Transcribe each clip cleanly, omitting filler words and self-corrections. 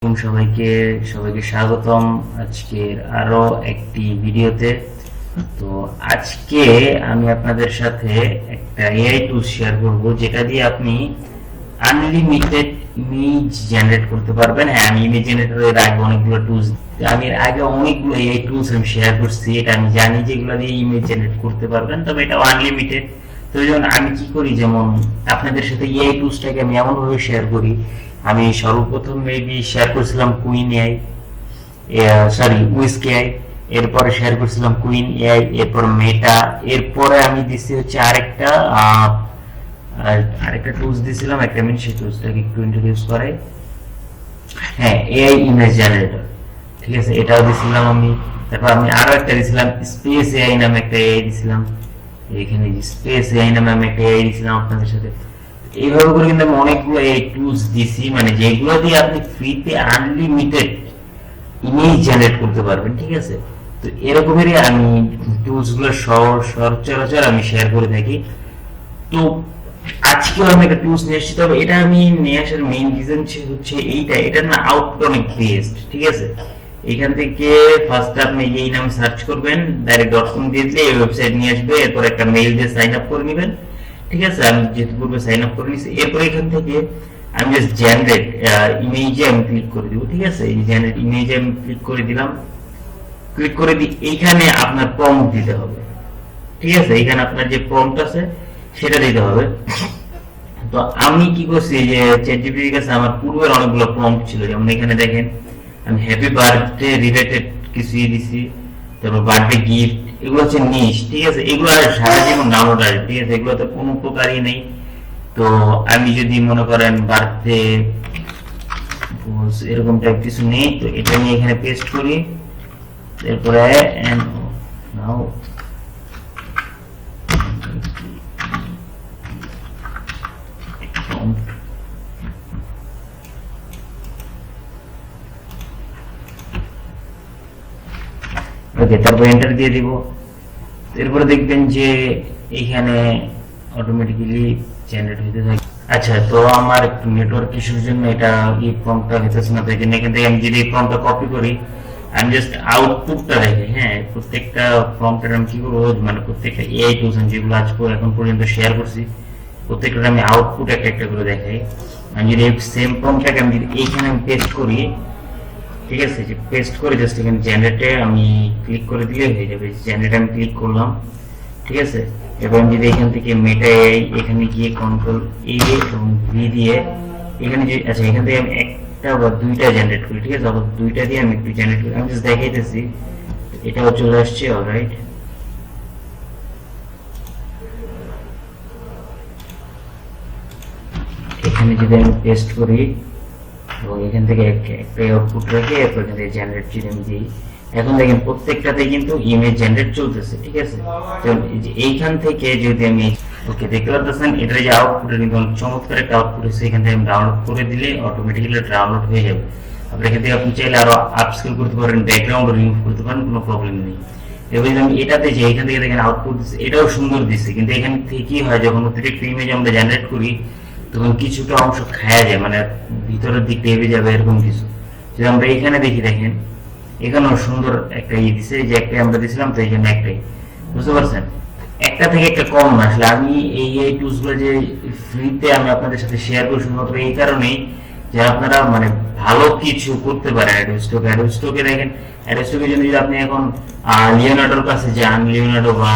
সবাইকে সবাইকে স্বাগতম আজকের আরো একটি ভিডিওতে। তো আজকে আমি আপনাদের সাথে একটা এআই টুল শেয়ার করব, যেটা দিয়ে আপনি আনলিমিটেড ইমেজ জেনারেট করতে পারবেন। হ্যাঁ, আমি ইমেজ জেনারেটরের আগে অনেকগুলো টুলস এআই টুলস আমি শেয়ার করছি। এটা আমি জানি যে এগুলো দিয়ে ইমেজ জেনারেট করতে পারবেন, তবে এটা আনলিমিটেড। তো যেমন আমি কি করি, যেমন আপনাদের সাথে এআই টুলসটাকে আমি এমন ভাবে শেয়ার করি। আমি সর্বপ্রথম মেবি শেয়ার করেছিলাম queen AI, sorry whisk AI, এরপরে শেয়ার করেছিলাম কুইন এআই, এরপর মেটা, এরপরে আমি দিচ্ছি হচ্ছে আরেকটা টুলস দিছিলাম। একটা মিনিট, সেই টুলসটাকে একটু ইন্ট্রোডিউস করে। হ্যাঁ, এআই ইমেজ জেনারেটর, ঠিক আছে, এটাও দিছিলাম আমি। তারপর আমি আরো একটা দিছিলাম স্পেস এআই নামে একটা এআই দিছিলাম। এখানে স্পেস এআই নামে আমি একটা এআই দিছিলাম আপনাদের সাথে। এইভাবে করে কিন্তু আমি অনেকগুলো এআই টুলস দিছি, মানে যেগুলো দিয়ে আপনি ফ্রিতে আনলিমিটেড ইমেজ জেনারেট করতে পারবেন, ঠিক আছে। তো এরকমেরই আমি টুলস গুলো সচরাচর আমি শেয়ার করে থাকি। তো আজকেও আমি একটা টুলস নিয়ে এসেছি, তবে এটা আমি নিয়ে আসার মেইন রিজন হচ্ছে এটার না আউটপুট অনেক বেস্ট, ঠিক আছে। এখান থেকে ফার্স্ট আপনি এই নামে সার্চ করবেন, ডাইরেক্ট .com দিয়ে দিলে এই ওয়েবসাইট নিয়ে আসবে। এরপর একটা মেইল দিয়ে সাইন আপ করে নেবেন, ঠিক আছে। আমি যেহেতু পূর্বে সাইন আপ করে নিয়েছি, এরপর এখান থেকে আমি জাস্ট জেনারেট ইমেজে আমি ক্লিক করে দিব, ঠিক আছে। এই জেনারেট ইমেজে আমি ক্লিক করে দিলাম। ক্লিক করে দিই, এইখানে আপনার প্রম্পট দিতে হবে, ঠিক আছে। এখানে আপনার যে প্রম্পট আছে সেটা দিতে হবে। তো আমি কি করছি, যে চ্যাটজিপিটির কাছে আমার পূর্বের অনেকগুলো প্রম্পট ছিল। যেমন এখানে দেখেন, আমি হ্যাপি বার্থডে রিলেটেড কিছু দিছি, তারপর বার্থডে গিফট, এগুলো হচ্ছে নিশ, ঠিক আছে। এগুলো সারা জীবন ডাউনলোড আসবে, ঠিক আছে, এগুলো তো কোনো উপকারই নেই। তো আমি যদি মনে করেন বার্থডে এরকম টাইপ কিছু নেই, তো এটা নিয়ে এখানে পেস্ট করি। এরপরে নাও ওকে, তারপর এন্টার দিয়ে দিব। এরপরে দেখবেন যে এইখানে অটোমেটিক্যালি জেনারেট হতে থাকে। আচ্ছা, তো আমার একটু নেটওয়ার্ক ইস্যুর জন্য এটা এই প্রম্পটটা হতেছে না, তাই জন্য এখান থেকে আমি যদি এই প্রম্পটটা কপি করি, আমি জাস্ট আউটপুটটা দেখি। হ্যাঁ, প্রত্যেকটা প্রম্পটের আমি কি করবো, মানে প্রত্যেকটা এআই টুলস যেগুলো আজ এখন পর্যন্ত শেয়ার করছি, প্রত্যেকটা আমি আউটপুট একটা একটা করে দেখাই। আমি যদি সেম প্রম্পটটাকে আমি যদি এইখানে আমি পেস্ট করি, ঠিক আছে, যে পেস্ট করে জাস্ট এখানে জেনারেটে আমি ক্লিক করে দিলে হয়ে যাবে। জেনারেটে আমি ক্লিক করলাম, ঠিক আছে। এবার আমি যদি এখান থেকে মেটা এআই এখানে গিয়ে কন্ট্রোল এ এবং ভি দিয়ে এখানে যে, আচ্ছা, এখান থেকে আমি একটা বা দুইটা জেনারেট করি, ঠিক আছে। আবার দুইটা দিয়ে আমি একটু জেনারেট করি, আমি জাস্ট দেখাইতেছি। এটাও চলে আসছে, অলরাইট। এখানে যদি আমি পেস্ট করি এবং এখান থেকে একটা আউটপুট রেখে এরপর এখান থেকে জেনারেট যদি আমি দিই, এখন দেখেন প্রত্যেকটাতে কিন্তু ইমেজ জেনারেট চলতেছে, ঠিক আছে। তো এইখান থেকে যদি আমি ওকে দেখতে পাচ্ছেন, এটার যে আউটপুট কিন্তু অনেক চমৎকার একটা আউটপুট হচ্ছে। এখান থেকে আমি ডাউনলোড করে দিলে অটোমেটিক্যালি ডাউনলোড হয়ে যাবে। আপনি এখান থেকে আপনি চাইলে আরো আপস্কেল করতে পারেন, ব্যাকগ্রাউন্ড রিমুভ করতে পারেন, কোনো প্রবলেম নেই। এবার আমি এটাতে যে এখান থেকে দেখেন আউটপুট দিচ্ছে, এটাও সুন্দর দিচ্ছে, কিন্তু এখান থেকে কি হয়, যখন অতিরিক্ত ইমেজ আমরা জেনারেট করি তখন কিছুটা অংশ খায়া যায়, মানে ভিতরের দিক টেপে যাবে, এরকম কিছু। যদি আমরা এখানে দেখি, দেখেন এখানেও সুন্দর একটা দিছে, যে একটা আমরা দিছিলাম, তো এই জন্য একটাই, বুঝতে পারছেন, একটা থেকে একটা কম না। আসলে আমি এই টুলস গুলো যে ফ্রিতে আমি আপনাদের সাথে শেয়ার করি শুধুমাত্র এই কারণেই যে আপনারা মানে ভালো কিছু করতে পারেন। অ্যাডোস্টোকে দেখেন, অ্যাডোস্টোকের জন্য যদি আপনি এখন লিওনার্ডোর কাছে যান, লিওনার্ডো বা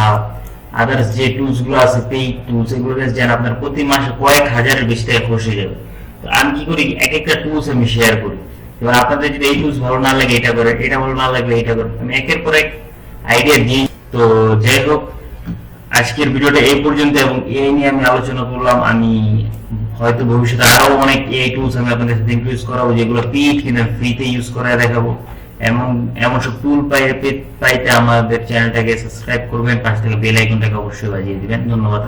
আদার্স যে টুলস গুলো আছে, পেইড টুলস, এগুলো কাছে যান, আপনার প্রতি মাসে কয়েক হাজারের বেশি টাকা খরচ হয়ে যাবে। তো আমি কি করি, এক একটা টুলস আমি শেয়ার করি। এবার আপনাদের যদি এই টুলস ভালো না লাগে এটা করে, এটা ভালো না লাগলে এটা করে, আমি একের পর এক আইডিয়া দিই। তো যাই হোক, আজকের ভিডিওটা এই পর্যন্ত, এবং এই নিয়ে আমি আলোচনা করলাম। আমি হয়তো ভবিষ্যতে আরো অনেক এআই টুলস আমি আপনাদের সাথে ইনক্লুড করাবো, যেগুলো পেইড কিনা ফ্রিতে ইউজ করে দেখাবো। এমন সব টুল পাইতে আমাদের চ্যানেলটাকে সাবস্ক্রাইব করবেন, পাশ থেকে বেল আইকনটাকে অবশ্যই বাজিয়ে দিবেন। ধন্যবাদ।